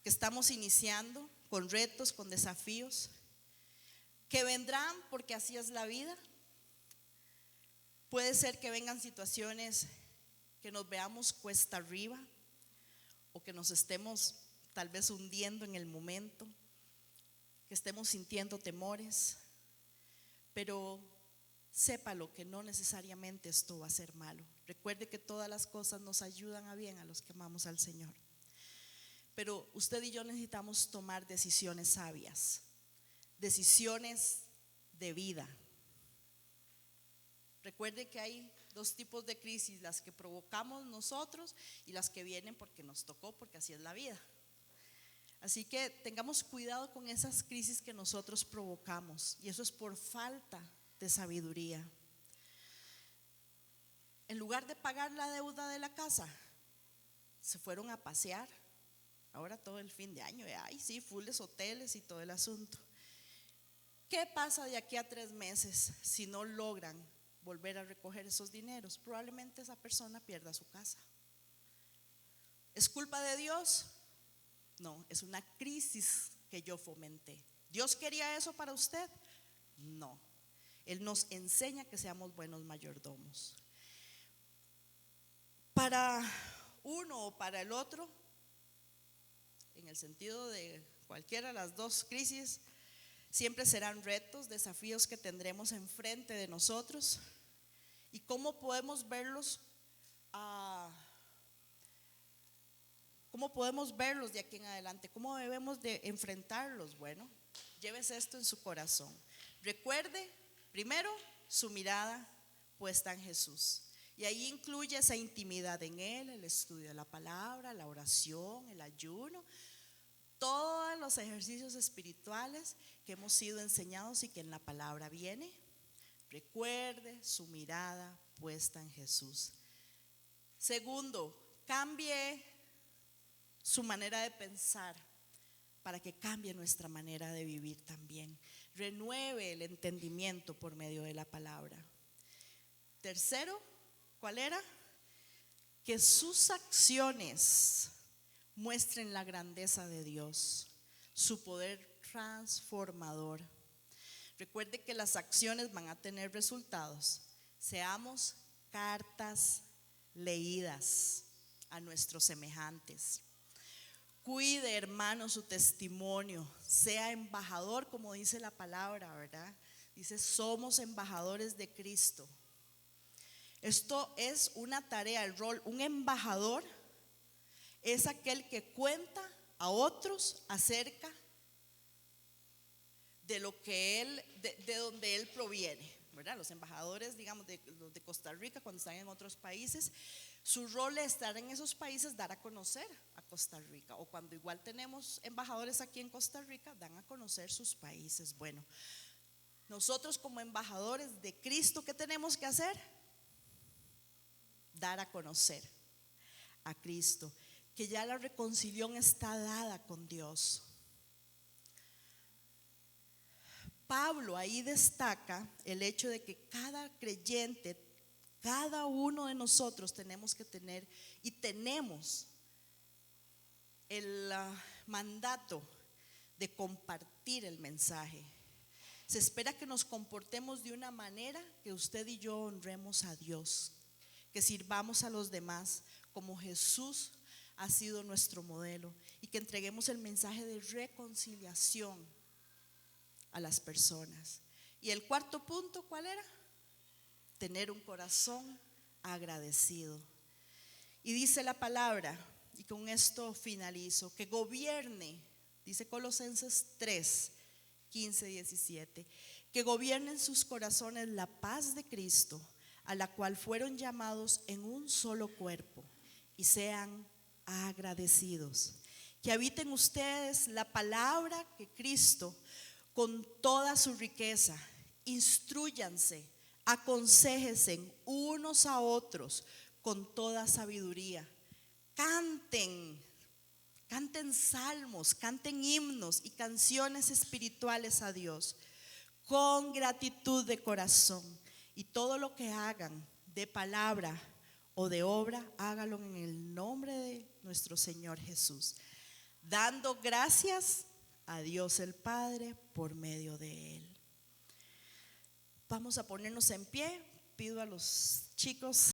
que estamos iniciando con retos, con desafíos, que vendrán porque así es la vida. Puede ser que vengan situaciones que nos veamos cuesta arriba o que nos estemos tal vez hundiendo en el momento, que estemos sintiendo temores, pero sépalo que no necesariamente esto va a ser malo. Recuerde que todas las cosas nos ayudan a bien a los que amamos al Señor. Pero usted y yo necesitamos tomar decisiones sabias, decisiones de vida. Recuerde que hay dos tipos de crisis, las que provocamos nosotros y las que vienen porque nos tocó, porque así es la vida. Así que tengamos cuidado con esas crisis que nosotros provocamos, y eso es por falta de sabiduría. En lugar de pagar la deuda de la casa, se fueron a pasear. Ahora todo el fin de año, ay sí, fulles hoteles y todo el asunto. ¿Qué pasa de aquí a 3 meses si no logran volver a recoger esos dineros? Probablemente esa persona pierda su casa. ¿Es culpa de Dios? No, es una crisis que yo fomenté. ¿Dios quería eso para usted? No. Él nos enseña que seamos buenos mayordomos. Para uno o para el otro, en el sentido de cualquiera de las dos crisis, siempre serán retos, desafíos que tendremos enfrente de nosotros. ¿Y cómo podemos verlos? ¿Cómo podemos verlos de aquí en adelante? ¿Cómo debemos de enfrentarlos? Bueno, llévese esto en su corazón. Recuerde, primero, su mirada puesta en Jesús. Y ahí incluye esa intimidad en Él, el estudio de la palabra, la oración, el ayuno, todos los ejercicios espirituales que hemos sido enseñados y que en la palabra viene. Recuerde su mirada puesta en Jesús. Segundo, cambie su manera de pensar para que cambie nuestra manera de vivir también. Renueve el entendimiento por medio de la palabra. Tercero, ¿cuál era? Que sus acciones muestren la grandeza de Dios, su poder transformador. Recuerde que las acciones van a tener resultados. Seamos cartas leídas a nuestros semejantes. Cuide, hermano, su testimonio. Sea embajador, como dice la palabra, ¿verdad? Dice, somos embajadores de Cristo. Esto es una tarea, el rol. Un embajador es aquel que cuenta a otros acerca de lo que él, de donde él proviene, ¿verdad? Los embajadores, digamos, los de Costa Rica, cuando están en otros países, su rol es estar en esos países, dar a conocer a Costa Rica. O cuando igual tenemos embajadores aquí en Costa Rica, dan a conocer sus países. Bueno, nosotros como embajadores de Cristo, ¿qué tenemos que hacer? Dar a conocer a Cristo, que ya la reconciliación está dada con Dios. Pablo ahí destaca el hecho de que cada creyente, cada uno de nosotros tenemos que tener y tenemos el mandato de compartir el mensaje. Se espera que nos comportemos de una manera que usted y yo honremos a Dios, que sirvamos a los demás como Jesús ha sido nuestro modelo, y que entreguemos el mensaje de reconciliación a las personas. Y el cuarto punto, ¿cuál era? Tener un corazón agradecido. Y dice la palabra, y con esto finalizo, que gobierne, dice Colosenses 3, 15, 17, que gobierne en sus corazones la paz de Cristo, a la cual fueron llamados en un solo cuerpo, y sean agradecidos. Que habiten ustedes la palabra que Cristo con toda su riqueza. Instrúyanse, aconséjense unos a otros con toda sabiduría. Canten salmos, canten himnos y canciones espirituales a Dios con gratitud de corazón. Y todo lo que hagan de palabra o de obra, hágalo en el nombre de nuestro Señor Jesús, dando gracias a Dios el Padre por medio de Él. Vamos a ponernos en pie. Pido a los chicos